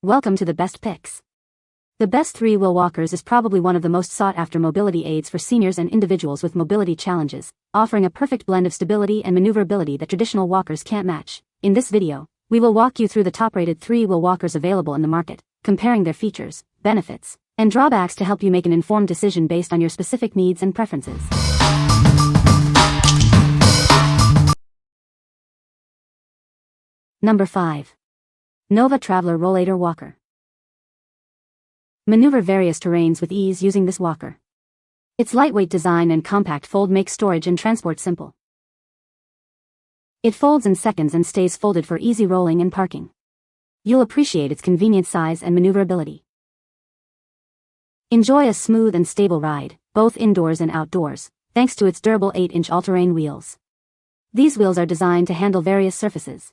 Welcome to the best picks. The best three-wheel walkers is probably one of the most sought-after mobility aids for seniors and individuals with mobility challenges, offering a perfect blend of stability and maneuverability that traditional walkers can't match. In this video, we will walk you through the top-rated three-wheel walkers available in the market, comparing their features, benefits, and drawbacks to help you make an informed decision based on your specific needs and preferences. Number 5. Nova Traveler Rollator Walker. Maneuver various terrains with ease using this walker. Its lightweight design and compact fold make storage and transport simple. It folds in seconds and stays folded for easy rolling and parking. You'll appreciate its convenient size and maneuverability. Enjoy a smooth and stable ride, both indoors and outdoors, thanks to its durable 8-inch all-terrain wheels. These wheels are designed to handle various surfaces.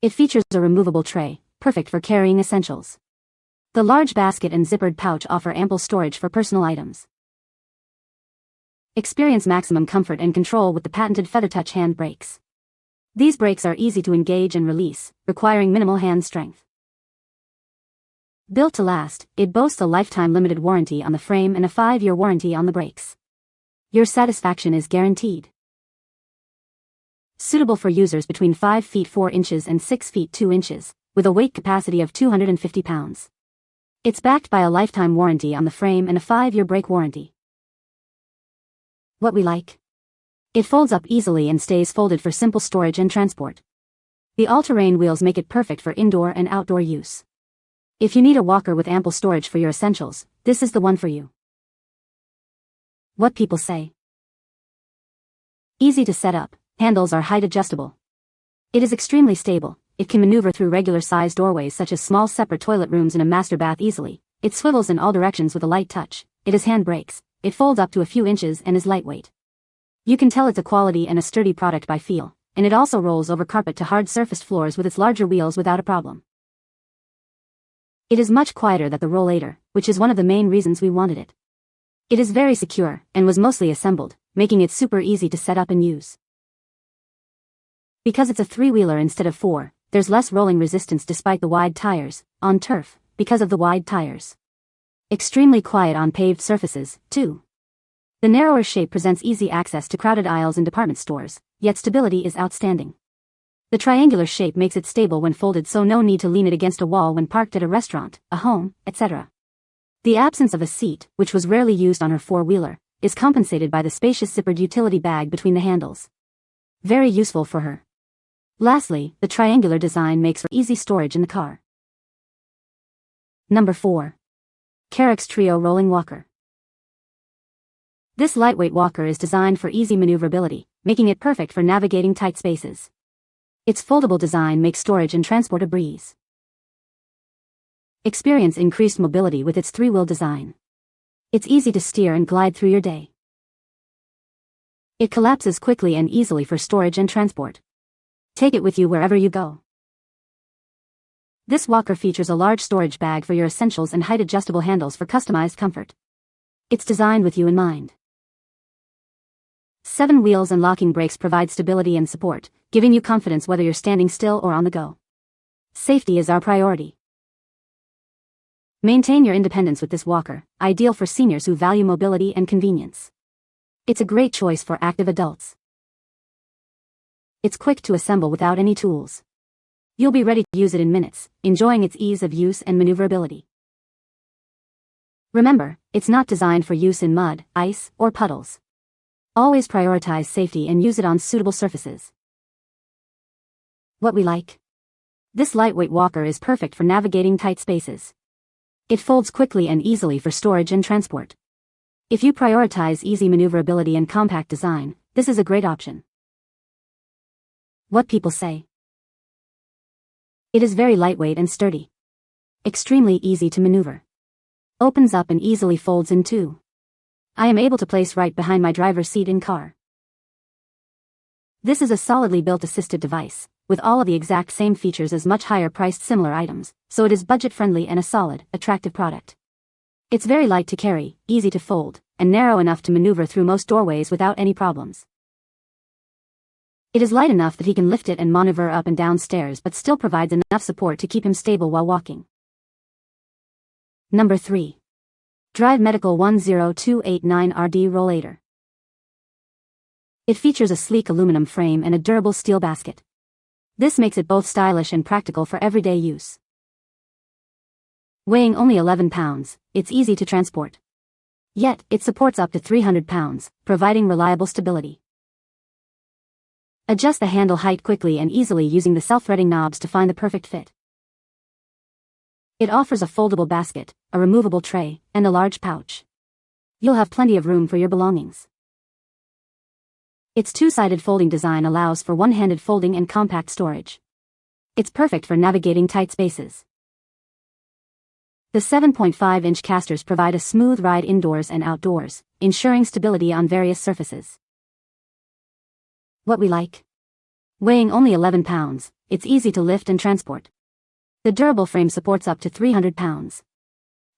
It features a removable tray, perfect for carrying essentials. The large basket and zippered pouch offer ample storage for personal items. Experience maximum comfort and control with the patented FeatherTouch hand brakes. These brakes are easy to engage and release, requiring minimal hand strength. Built to last, it boasts a lifetime limited warranty on the frame and a 5-year warranty on the brakes. Your satisfaction is guaranteed. Suitable for users between 5 feet 4 inches and 6 feet 2 inches, with a weight capacity of 250 pounds. It's backed by a lifetime warranty on the frame and a 5-year brake warranty. What we like? It folds up easily and stays folded for simple storage and transport. The all-terrain wheels make it perfect for indoor and outdoor use. If you need a walker with ample storage for your essentials, this is the one for you. What people say. Easy to set up. Handles are height adjustable. It is extremely stable. It can maneuver through regular-sized doorways such as small separate toilet rooms and a master bath easily. It swivels in all directions with a light touch. It has hand brakes. It folds up to a few inches and is lightweight. You can tell it's a quality and a sturdy product by feel, and it also rolls over carpet to hard-surfaced floors with its larger wheels without a problem. It is much quieter than the Rollator, which is one of the main reasons we wanted it. It is very secure, and was mostly assembled, making it super easy to set up and use. Because it's a 3-wheeler instead of 4, there's less rolling resistance despite the wide tires, on turf, because of the wide tires. Extremely quiet on paved surfaces, too. The narrower shape presents easy access to crowded aisles in department stores, yet stability is outstanding. The triangular shape makes it stable when folded, so no need to lean it against a wall when parked at a restaurant, a home, etc. The absence of a seat, which was rarely used on her 4-wheeler, is compensated by the spacious zippered utility bag between the handles. Very useful for her. Lastly, the triangular design makes for easy storage in the car. Number 4. Carex Trio Rolling Walker. This lightweight walker is designed for easy maneuverability, making it perfect for navigating tight spaces. Its foldable design makes storage and transport a breeze. Experience increased mobility with its 3-wheel design. It's easy to steer and glide through your day. It collapses quickly and easily for storage and transport. Take it with you wherever you go. This walker features a large storage bag for your essentials and height-adjustable handles for customized comfort. It's designed with you in mind. 7 wheels and locking brakes provide stability and support, giving you confidence whether you're standing still or on the go. Safety is our priority. Maintain your independence with this walker, ideal for seniors who value mobility and convenience. It's a great choice for active adults. It's quick to assemble without any tools. You'll be ready to use it in minutes, enjoying its ease of use and maneuverability. Remember, it's not designed for use in mud, ice, or puddles. Always prioritize safety and use it on suitable surfaces. What we like? This lightweight walker is perfect for navigating tight spaces. It folds quickly and easily for storage and transport. If you prioritize easy maneuverability and compact design, this is a great option. What people say. It is very lightweight and sturdy. Extremely easy to maneuver. Opens up and easily folds in two. I am able to place right behind my driver's seat in car. This is a solidly built assisted device, with all of the exact same features as much higher priced similar items, so it is budget friendly and a solid, attractive product. It's very light to carry, easy to fold, and narrow enough to maneuver through most doorways without any problems. It is light enough that he can lift it and maneuver up and down stairs but still provides enough support to keep him stable while walking. Number 3. Drive Medical 10289RD Rollator. It features a sleek aluminum frame and a durable steel basket. This makes it both stylish and practical for everyday use. Weighing only 11 pounds, it's easy to transport. Yet, it supports up to 300 pounds, providing reliable stability. Adjust the handle height quickly and easily using the self-threading knobs to find the perfect fit. It offers a foldable basket, a removable tray, and a large pouch. You'll have plenty of room for your belongings. Its two-sided folding design allows for one-handed folding and compact storage. It's perfect for navigating tight spaces. The 7.5-inch casters provide a smooth ride indoors and outdoors, ensuring stability on various surfaces. What we like? Weighing only 11 pounds, it's easy to lift and transport. The durable frame supports up to 300 pounds.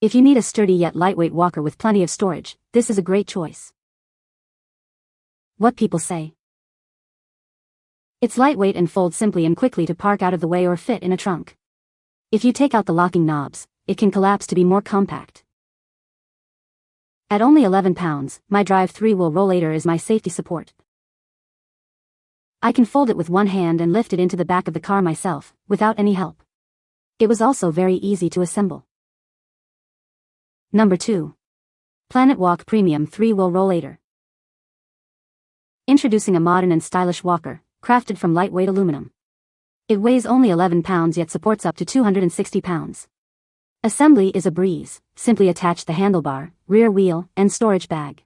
If you need a sturdy yet lightweight walker with plenty of storage, this is a great choice. What people say? It's lightweight and folds simply and quickly to park out of the way or fit in a trunk. If you take out the locking knobs, it can collapse to be more compact. At only 11 pounds, my Drive 3-wheel Rollator is my safety support. I can fold it with one hand and lift it into the back of the car myself, without any help. It was also very easy to assemble. Number 2. Planetwalk Premium 3-wheel Rollator. Introducing a modern and stylish walker, crafted from lightweight aluminum. It weighs only 11 pounds yet supports up to 260 pounds. Assembly is a breeze, simply attach the handlebar, rear wheel, and storage bag.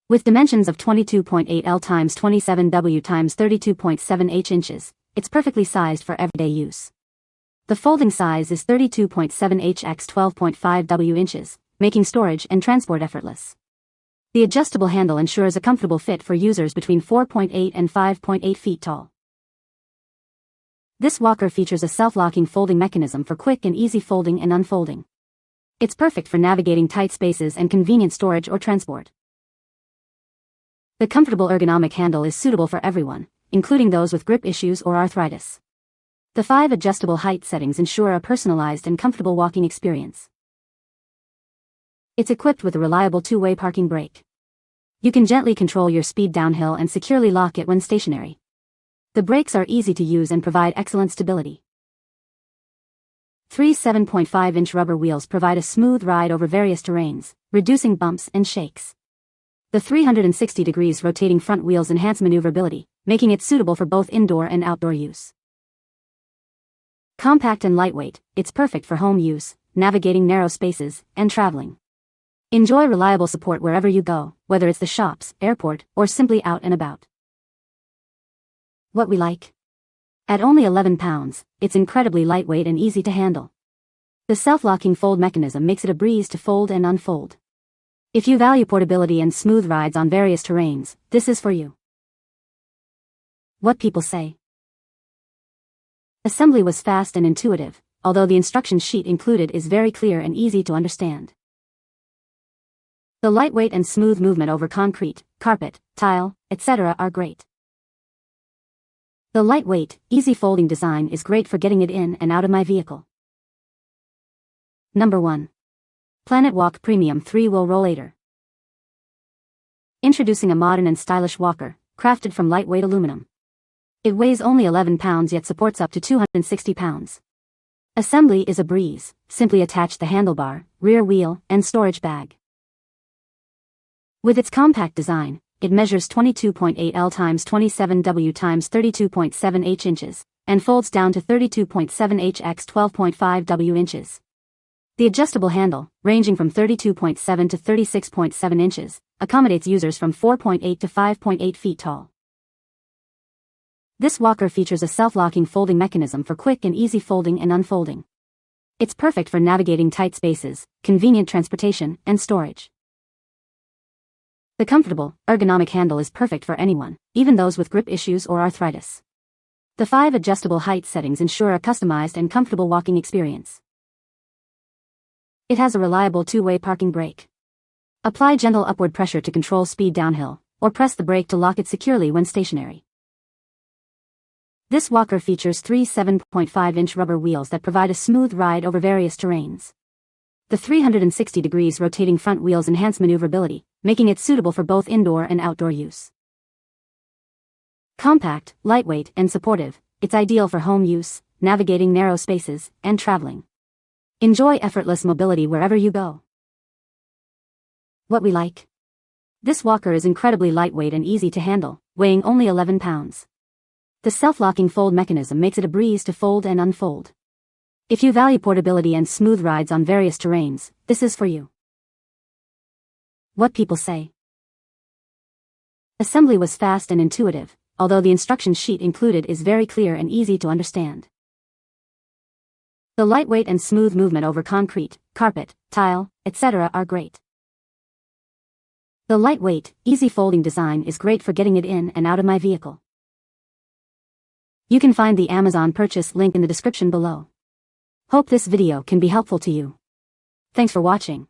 With dimensions of 22.8 L x 27 W x 32.7 H inches, it's perfectly sized for everyday use. The folding size is 32.7 H x 12.5 W inches, making storage and transport effortless. The adjustable handle ensures a comfortable fit for users between 4.8 and 5.8 feet tall. This walker features a self-locking folding mechanism for quick and easy folding and unfolding. It's perfect for navigating tight spaces and convenient storage or transport. The comfortable ergonomic handle is suitable for everyone, including those with grip issues or arthritis. The 5 adjustable height settings ensure a personalized and comfortable walking experience. It's equipped with a reliable two-way parking brake. You can gently control your speed downhill and securely lock it when stationary. The brakes are easy to use and provide excellent stability. 3 7.5-inch rubber wheels provide a smooth ride over various terrains, reducing bumps and shakes. The 360 degrees rotating front wheels enhance maneuverability, making it suitable for both indoor and outdoor use. Compact and lightweight, it's perfect for home use, navigating narrow spaces, and traveling. Enjoy reliable support wherever you go, whether it's the shops, airport, or simply out and about. What we like? At only 11 pounds, it's incredibly lightweight and easy to handle. The self-locking fold mechanism makes it a breeze to fold and unfold. If you value portability and smooth rides on various terrains, this is for you. What people say? Assembly was fast and intuitive, although the instruction sheet included is very clear and easy to understand. The lightweight and smooth movement over concrete, carpet, tile, etc. are great. The lightweight, easy folding design is great for getting it in and out of my vehicle. Number 1. Planetwalk Premium 3-wheel Rollator. Introducing a modern and stylish walker, crafted from lightweight aluminum. It weighs only 11 pounds yet supports up to 260 pounds. Assembly is a breeze, simply attach the handlebar, rear wheel, and storage bag. With its compact design, it measures 22.8 L x 27 W x 32.7 H inches, and folds down to 32.7 H x 12.5 W inches. The adjustable handle, ranging from 32.7 to 36.7 inches, accommodates users from 4.8 to 5.8 feet tall. This walker features a self-locking folding mechanism for quick and easy folding and unfolding. It's perfect for navigating tight spaces, convenient transportation, and storage. The comfortable, ergonomic handle is perfect for anyone, even those with grip issues or arthritis. The 5 adjustable height settings ensure a customized and comfortable walking experience. It has a reliable two-way parking brake. Apply gentle upward pressure to control speed downhill, or press the brake to lock it securely when stationary. This walker features three 7.5-inch rubber wheels that provide a smooth ride over various terrains. The 360-degree rotating front wheels enhance maneuverability, making it suitable for both indoor and outdoor use. Compact, lightweight, and supportive, it's ideal for home use, navigating narrow spaces, and traveling. Enjoy effortless mobility wherever you go. What we like. This walker is incredibly lightweight and easy to handle, weighing only 11 pounds. The self-locking fold mechanism makes it a breeze to fold and unfold. If you value portability and smooth rides on various terrains, this is for you. What people say. Assembly was fast and intuitive, although the instruction sheet included is very clear and easy to understand. The lightweight and smooth movement over concrete, carpet, tile, etc. are great. The lightweight, easy folding design is great for getting it in and out of my vehicle. You can find the Amazon purchase link in the description below. Hope this video can be helpful to you. Thanks for watching.